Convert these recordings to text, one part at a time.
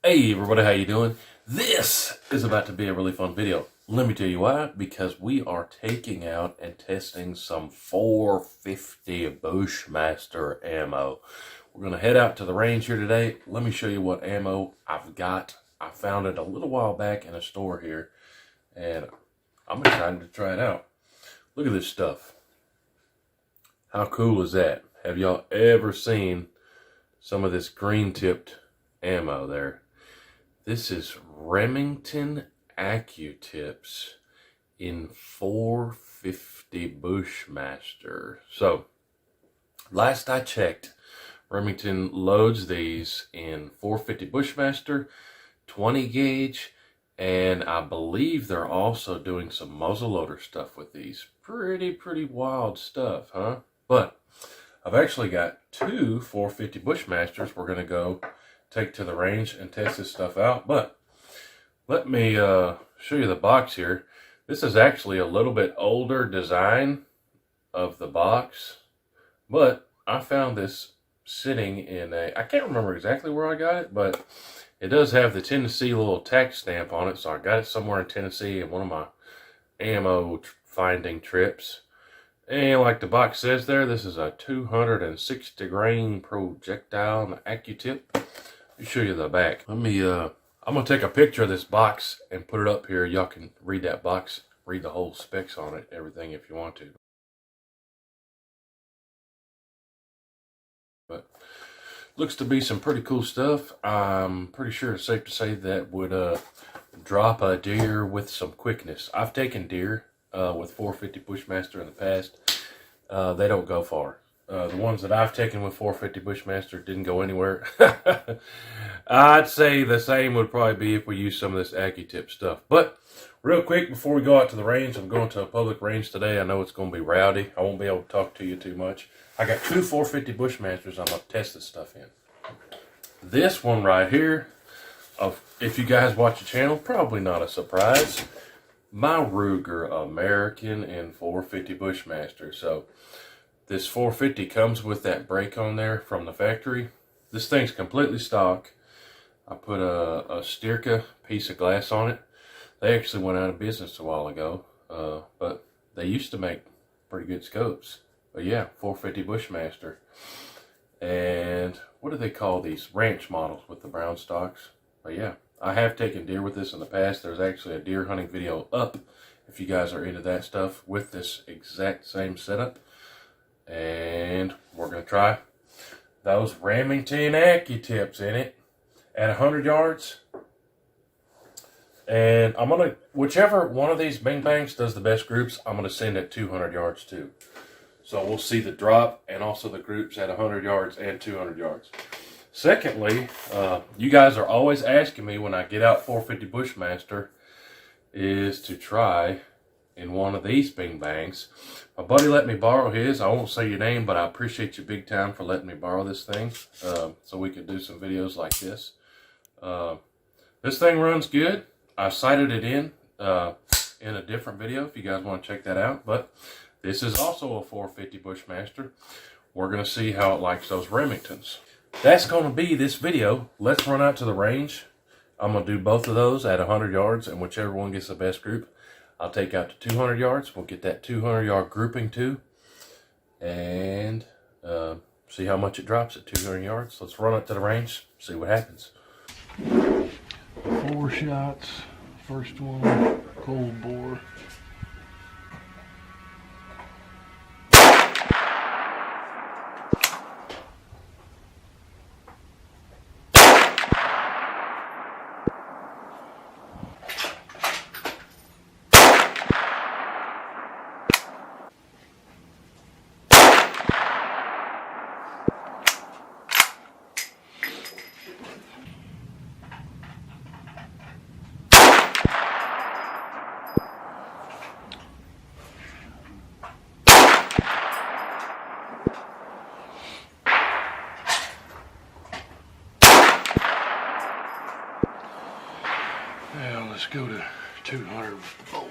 Hey everybody, how you doing? This is about to be a really fun video. Let me tell you why. Because we are taking out and testing some 450 Bushmaster ammo. We're going to head out to the range here today. Let me show you what ammo I've got. I found it a little while back in a store here, and I'm excited to try it out. Look at this stuff. How cool is that? Have y'all ever seen some of this green tipped ammo there? This is Remington AccuTips in 450 Bushmaster. So, last I checked, Remington loads these in 450 Bushmaster, 20 gauge, and I believe they're also doing some muzzleloader stuff with these. Pretty wild stuff, huh? But I've actually got two 450 Bushmasters we're going to go take to the range and test this stuff out. But let me show you the box here. This is actually a little bit older design of the box, but I found this sitting in a, I can't remember exactly where I got it, but it does have the Tennessee little tax stamp on it, so I got it somewhere in Tennessee in one of my ammo finding trips. And like the box says there, this is a 260 grain projectile and AccuTip. Let me show you the back. I'm gonna take a picture of this box and put it up here. Y'all can read that box, read the whole specs on it, everything if you want to. But looks to be some pretty cool stuff. I'm pretty sure it's safe to say that would drop a deer with some quickness. I've taken deer with 450 Bushmaster in the past. They don't go far. The ones that I've taken with 450 Bushmaster didn't go anywhere. I'd say the same would probably be if we use some of this AccuTip stuff. But real quick, before we go out to the range, I'm going to a public range today. I know it's going to be rowdy. I won't be able to talk to you too much. I got two 450 Bushmasters I'm going to test this stuff in. This one right here, if you guys watch the channel, probably not a surprise. My Ruger American in 450 Bushmaster. So this 450 comes with that brake on there from the factory. This thing's completely stock. I put a Styrka piece of glass on it. They actually went out of business a while ago, but they used to make pretty good scopes. But yeah, 450 Bushmaster. And what do they call these? Ranch models with the brown stocks. But yeah, I have taken deer with this in the past. There's actually a deer hunting video up if you guys are into that stuff with this exact same setup. And we're going to try those Remington AccuTips in it at 100 yards. And I'm going to, whichever one of these bing bangs does the best groups, I'm going to send at 200 yards too. So we'll see the drop and also the groups at 100 yards and 200 yards. Secondly, you guys are always asking me when I get out 450 Bushmaster is to try in one of these bing bangs. My buddy let me borrow his. I won't say your name, but I appreciate you big time for letting me borrow this thing so we could do some videos like this. This thing runs good. I sighted it in a different video if you guys want to check that out. But this is also a 450 Bushmaster. We're going to see how it likes those Remingtons. That's going to be this video. Let's run out to the range. I'm going to do both of those at 100 yards, and whichever one gets the best group, I'll take out to 200 yards. We'll get that 200 yard grouping too, and see how much it drops at 200 yards. Let's run up to the range, see what happens. 4 shots. First one, cold bore. Now let's go to 200 volt.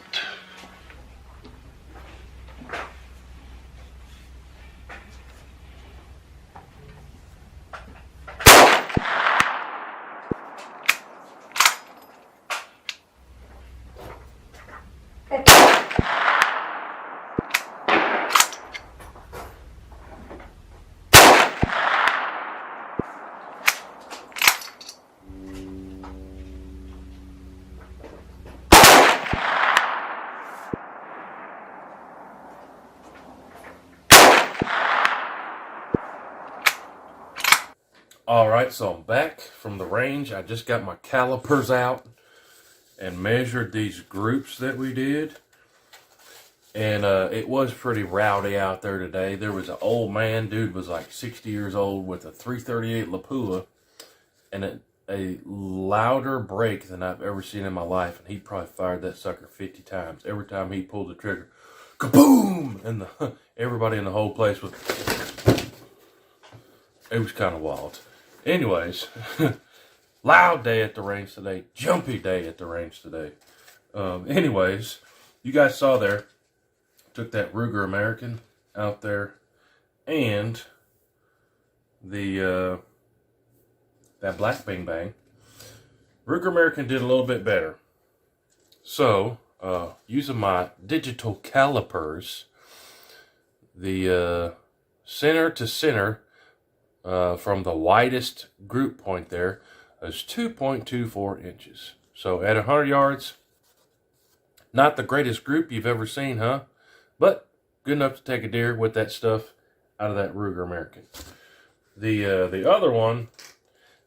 Alright, so I'm back from the range. I just got my calipers out and measured these groups that we did. And it was pretty rowdy out there today. There was an old man, dude was like 60 years old with a .338 Lapua and a louder break than I've ever seen in my life. And he probably fired that sucker 50 times. Every time he pulled the trigger, kaboom! And everybody in the whole place was... It was kind of wild. Anyways, loud day at the range today. Jumpy day at the range today. Anyways, you guys saw there. Took that Ruger American out there. And the that Black Bing Bang. Ruger American did a little bit better. So, using my digital calipers, the center to center from the widest group point there is 2.24 inches. So at 100 yards, not the greatest group you've ever seen, huh? But good enough to take a deer with that stuff out of that Ruger American. The other one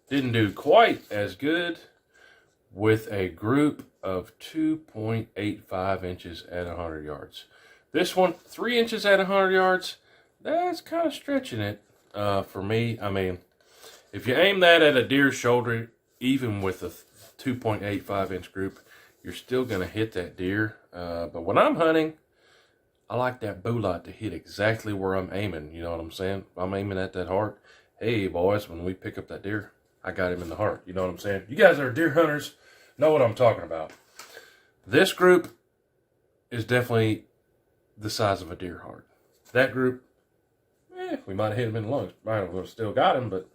didn't do quite as good with a group of 2.85 inches at 100 yards. This one, 3 inches at 100 yards, that's kind of stretching it. For me, I mean, if you aim that at a deer's shoulder, even with a 2.85 inch group, you're still going to hit that deer. But when I'm hunting, I like that bullet to hit exactly where I'm aiming. You know what I'm saying? If I'm aiming at that heart, hey boys, when we pick up that deer, I got him in the heart. You know what I'm saying? You guys that are deer hunters know what I'm talking about. This group is definitely the size of a deer heart. That group, we might have hit him in the lungs. Might have still got him, but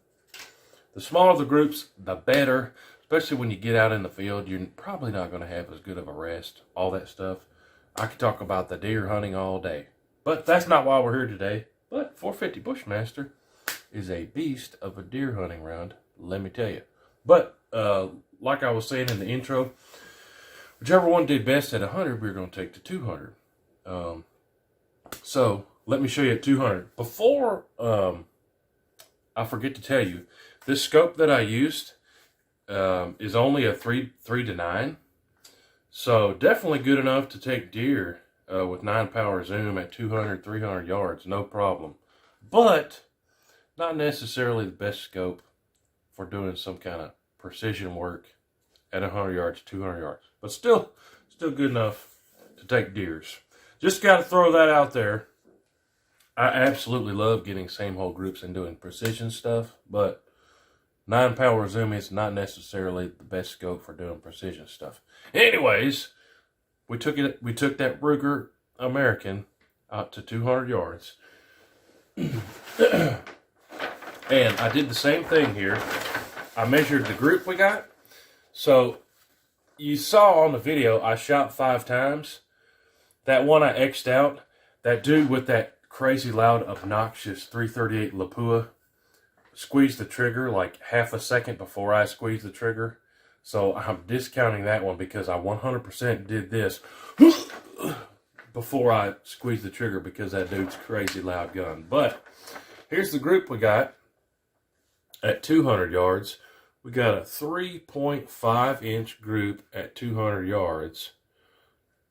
the smaller the groups, the better. Especially when you get out in the field, you're probably not going to have as good of a rest, all that stuff. I could talk about the deer hunting all day, but that's not why we're here today. But 450 Bushmaster is a beast of a deer hunting round, let me tell you. But like I was saying in the intro, whichever one did best at 100, we're going to take to 200. So let me show you at 200. Before I forget to tell you, this scope that I used is only a 3 to 9. So definitely good enough to take deer with 9 power zoom at 200, 300 yards, no problem. But not necessarily the best scope for doing some kind of precision work at 100 yards, 200 yards. But still good enough to take deers. Just got to throw that out there. I absolutely love getting same hole groups and doing precision stuff, but 9 power zoom is not necessarily the best scope for doing precision stuff. Anyways, we took that Ruger American out to 200 yards. And I did the same thing here. I measured the group we got. So you saw on the video I shot 5 times. That one I X'd out. That dude with that crazy loud, obnoxious .338 Lapua squeezed the trigger like half a second before I squeezed the trigger. So I'm discounting that one because I 100% did this before I squeezed the trigger because that dude's crazy loud gun. But here's the group we got at 200 yards. We got a 3.5 inch group at 200 yards.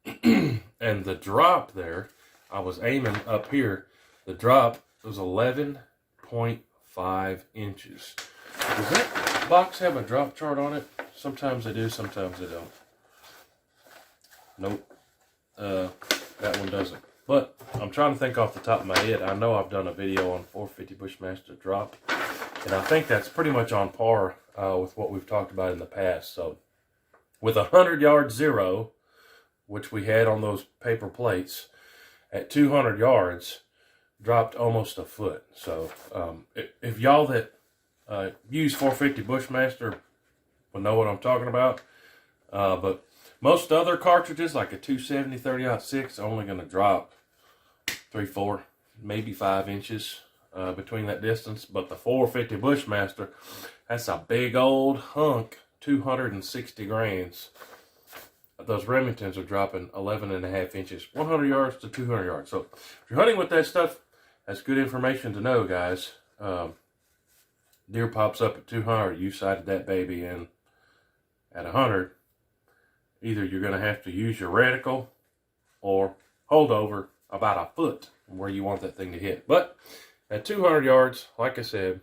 And the drop there, I was aiming up here. The drop was 11.5 inches. Does that box have a drop chart on it? Sometimes they do, sometimes they don't. Nope. That one doesn't. But I'm trying to think off the top of my head. I know I've done a video on 450 Bushmaster drop. And I think that's pretty much on par with what we've talked about in the past. So with 100 yard zero, which we had on those paper plates, at 200 yards, dropped almost a foot. So if y'all that use 450 Bushmaster will know what I'm talking about. But most other cartridges, like a 270 30-06, are only going to drop 3, 4, maybe 5 inches between that distance. But the 450 Bushmaster, that's a big old hunk, 260 grains. Those Remingtons are dropping 11.5 inches, 100 yards to 200 yards. So if you're hunting with that stuff, that's good information to know, guys. deer pops up at 200, you sighted that baby in at 100, either you're going to have to use your reticle or hold over about a foot where you want that thing to hit. But at 200 yards, like I said,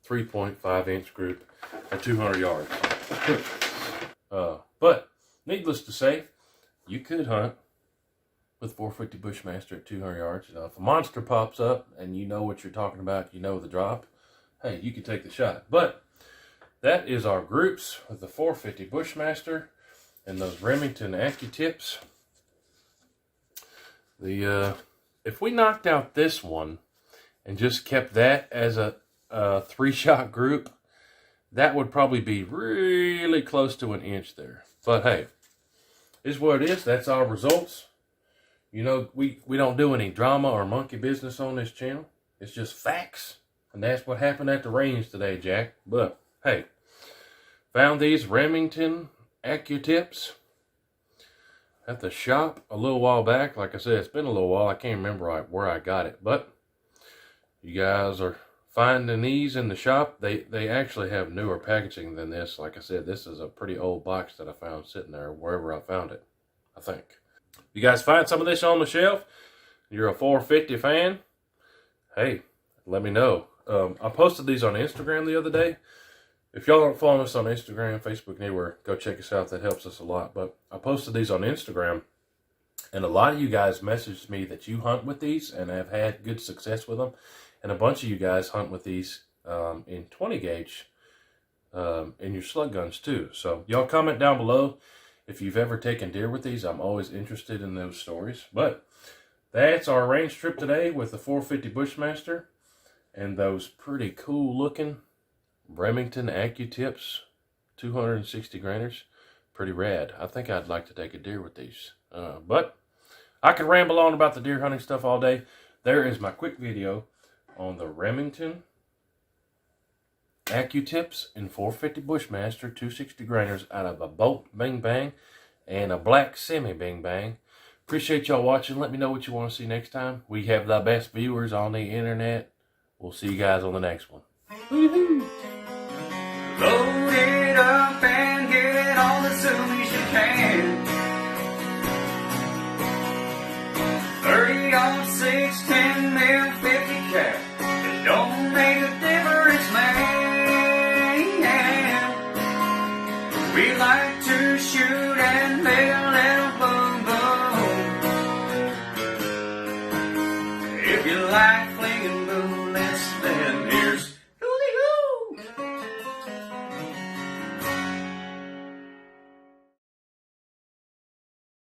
3.5 inch group at 200 yards. But needless to say, you could hunt with 450 Bushmaster at 200 yards. If a monster pops up and you know what you're talking about, you know the drop, hey, you can take the shot. But that is our groups with the 450 Bushmaster and those Remington AccuTips. If we knocked out this one and just kept that as a 3-shot group, that would probably be really close to an inch there. But hey, is what it is. That's our results. You know, we don't do any drama or monkey business on this channel. It's just facts. And that's what happened at the range today, Jack. But hey, found these Remington AccuTips at the shop a little while back. Like I said, it's been a little while. I can't remember where I got it. But you guys are finding these in the shop. They actually have newer packaging than this. Like I said, this is a pretty old box that I found sitting there wherever I found it, I think. You guys find some of this on the shelf, you're a 450 fan, hey, let me know. I posted these on Instagram the other day. If y'all aren't following us on Instagram, Facebook, anywhere, go check us out. That helps us a lot. But I posted these on Instagram, and a lot of you guys messaged me that you hunt with these and have had good success with them. And a bunch of you guys hunt with these in 20 gauge in your slug guns too. So y'all comment down below if you've ever taken deer with these. I'm always interested in those stories. But that's our range trip today with the 450 Bushmaster and those pretty cool looking Remington AccuTips 260 grainers. Pretty rad. I think I'd like to take a deer with these. But I could ramble on about the deer hunting stuff all day. There is my quick video on the Remington AccuTips and 450 Bushmaster 260 grainers out of a Bolt Bing Bang and a Black Semi Bing Bang. Appreciate y'all watching. Let me know what you want to see next time. We have the best viewers on the internet. We'll see you guys on the next one. Woohoo! Load it up and get it on as soon as you can. 30 on 6, 10 mil, 50 cal. It don't make a difference, man. We like to shoot and make a little boom boom. If you like flinging boom.